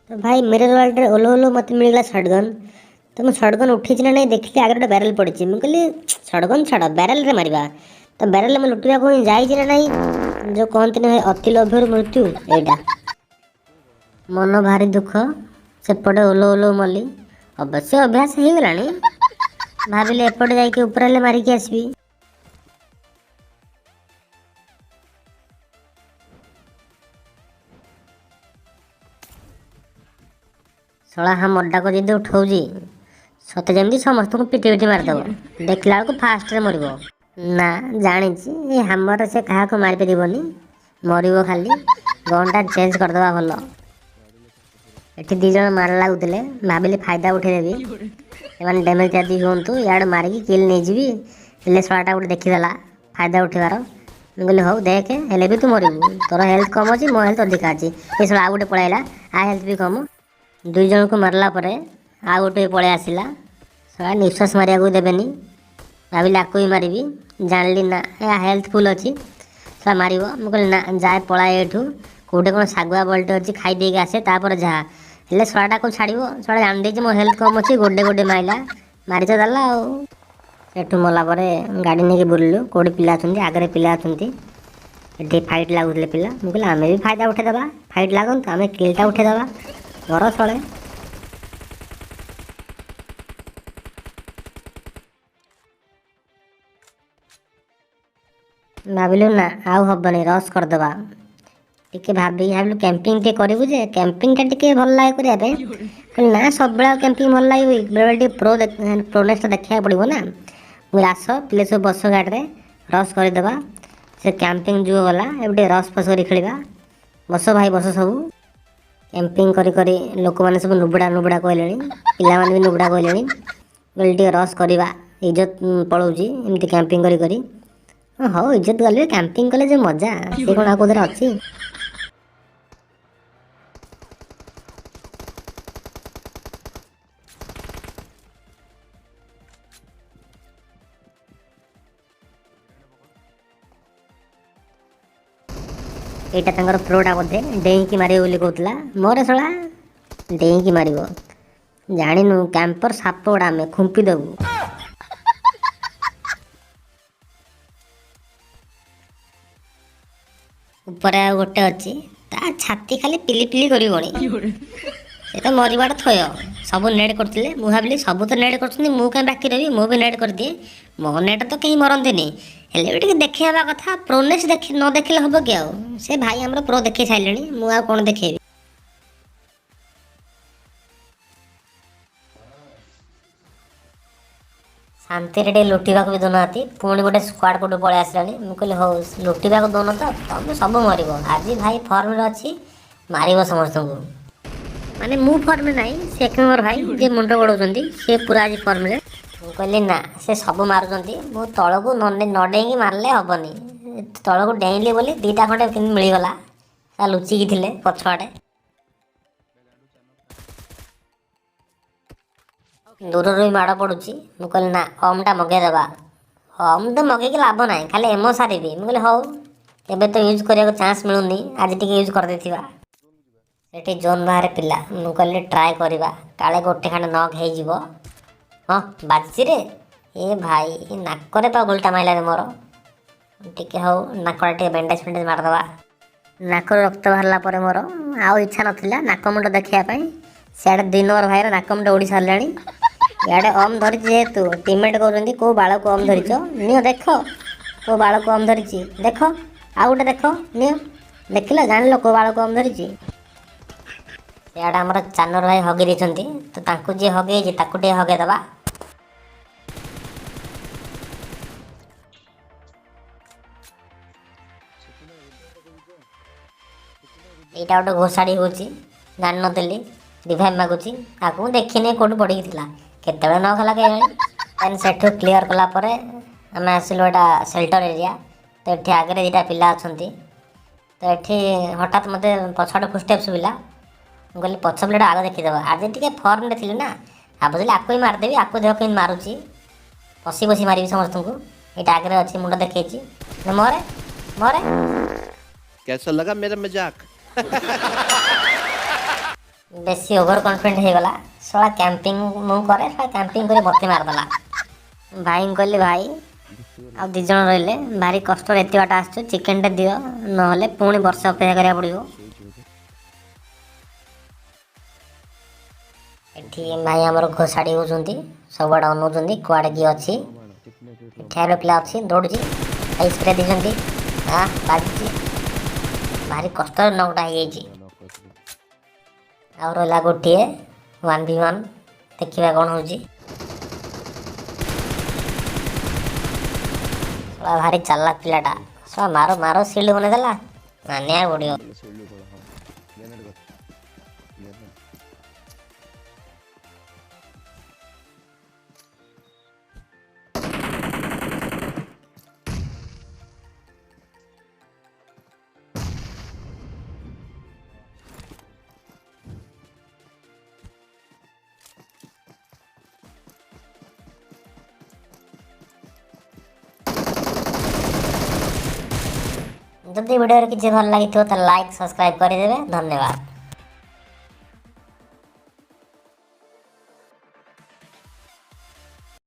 तो भाई मेरे वाले ओलो ओलो मत मिलला शटगन। तो मैं शटगन उठी ना नहीं देखिली आगे गोटे ब्यारेल पड़ी मुझे कहली शटगन छाड़ ब्यारेल रे मारिबा। तो ब्यारेल में लुटिया को जाइए ना नहीं जो कहते भाई अति लोभ्यर मृत्यु एटा मन भारी दुख सेपटे ओलो ओलो मली अवश्य अभ्यास हो गलानी भाविले एपटे जाइए ऊपर मारिकी आसबि। शला हाँ मड्डा को जब उठाऊँगी सते जमी समस्त को पिटी पिटी मारिदेव देखला बेलू फास्ट रे मर ना जानी ये हामर से क्या मारी पारबनी मर खाली गनटा चेंज करदे भल। ये दी जन मार लगुले भाविली फायदा उठेदेवी एम डैमेज आदि हूँ इे मारिकी किल नहीं जी हेल्ले शलाटा गोटे देखीदेला फायदा उठेबार मुझे कहली हौ देखे हेल्ले भी तू मरबू तोर हेल्थ कम अच्छी मो हेल्थ अधिका अच्छी ये शला आउ गोटे पलैला आ हेल्थ भी कम दुई जन को मारला परे आ गोटे पलि आसला शला निश्वास मारिया को देवेनि भाविली आपको ही मारिबी जानली ना या हेल्थ फुल अच्छी शला मार मुझे कहली ना जाए पलाए एठू कौटे कौन शागुआ बल्टे अच्छी खाई देके आसे तापर जहाँ हेल्ले शलाटा को छाड़ शला जान दे मो हेल्थ कम अच्छी गोडे गोडे माइला मारी तो देला आठू मला गाड़ी नहीं बुलू कौटे पिला आगे पिला ये फाइट लगुले पिला मुझे कहली आम भी फायदा उठेदेवा फाइट लगन आम किलटा उठेदेवा घर चले। भाविलु ना आउ हेनी रस करदे टी भाविलु कैंपिंग टे करूँ जे कैंपिंग टे भल लगे करने ना सब कैंपिंग भल लगे बेले प्रोनेस देखा पड़ो ना मुझे आस पिले सब बस गाड़ी रस करदे से कैंपिंग जो गला ए रस फस कर खेला बस भाई बस सब कैंपिंग करी लोक मैंने सब नुबड़ा नुबड़ा कहले पिला भी नुबड़ा कहले बोले रस करवा इज्जत पलाऊँगी एमती कैंपिंग करी हाँ इज्जत गले कैंपिंग कले जो मजा सी कौन आउे अच्छी। एटा तंगर प्रोटा बोधे डेईकी मारे बोली कहला मोर शला डेईकी मार जानु कैंपर साप गुड़ा आम खुंपी देबू ऊपर आ गोटे अच्छी ता छाती खाली पिली पिली करबणी से तो मरवाड़ थय सब नेट करते मुझे भाविली सब तो नेट कर बाकी रही मु भी नेट कर दिए मो नेट तो कहीं मरती हेल्ले भी देखा कथा प्रोनेस न देखले हम कि आउ से भाई आम प्रो देखे सारे मुझे कौन देखेबी। शांति रे लुटिवा भी दौना पुणी गोटे स्क्वाड कोटे पलि आसला मुझे कहली हौ लुटिवा दौन तो तुम सब मर आज भाई फर्म अच्छी मार समस्त को माने मु फर्म ना से एक नंबर भाई जे मुंड बढ़ाऊँ सी पूरा आज फर्म रे कहली ना से सब मारुंट मु तल को नडेगी मारे हेनी तल को डेली बोली दीटा खंडे कि मिलगला लुचिकी थे पछआड़े दूर भी माड़ पड़ुची मुझे कहली ना होमटा मगेदेवा होम तो मगेकी लाभ ना खाली एमओ सारी मुझे हौ एबे तो यूज करने चांस मिलूनी आज टी यूज कर देथिबा सेठी जोन बाहर पिला मुझे कहली ट्राए करवा काले गोटे खंडे नग हो हाँ बाजी रे ए भाई नाकरे पा गोलटा माइला मोर टिके हौ नाकड़ा टे बैंडेज फैंडेज मारदवा नाक रक्त बाहरला पर मोर आउ इच्छा नाला नाक मुंड देखापी सियाड़े 2 नंबर भाईर नाक मुंड उड़ी सारा इे अम धरी जेहेतु टीममेट कहते कौ बाड़ को अम धरीच नि देख कौ बाड़ को अम धरी देख आउ गोटे देख नि देखिल जान लो कौ बाड़ को अम धरी इे आमर चानर भाई हगे देते तो ताकू जी हगे टे हगेदेवा यहाँ गोटे घोषाड़ी हो जान नी रिभाइव मागुची आपको देखनी कौट पड़ी केत न खला कहीं से क्लीयर कलापर आम आसलु यहाँ सेल्टर एरिया तो ये आगे दीटा पिला अच्छा तो ये हठात मत पछाड़ फुटस्टेप शुविला मुझे कहली पछ पिला आगे देखीदेव आज टी फर्म थी ना आ बुझे आपको ही मारिदेवी आपको देह कहीं मारुची पशी पशी मारि समस्त को ये आगे अच्छी मुंड देखी मोरे मोरे कैसा लगा मेरा मजाक बेसी ओभर कॉन्फिडेंट हो गला साला कैंपिंग मु करे साला कैंपिंग करे बत्ती मारदेला भाई कहली भाई आ दी जन रहिले भारी कष्ट एत बाट आसु चिकेन टे दियो नहले पुणी वर्ष अपेक्षा करा पड़ो एठी भाई आमर घोषाड़ी होउछंती सबआड अनौछंती कुआडे किए अछि एठार पिला अछि दौड़ुची स्प्रे दिसंती हां बाजी भारी कष्ट नौटा हो जाइए आ रहा गोटे 1v1 देखा कौन हो भारी चालाक पिलाटा सब मारो मारो सिल्ड बने देला मानिया पड़ो जदि वीडियो किसी भल लगी तो लाइक सब्सक्राइब करदे धन्यवाद।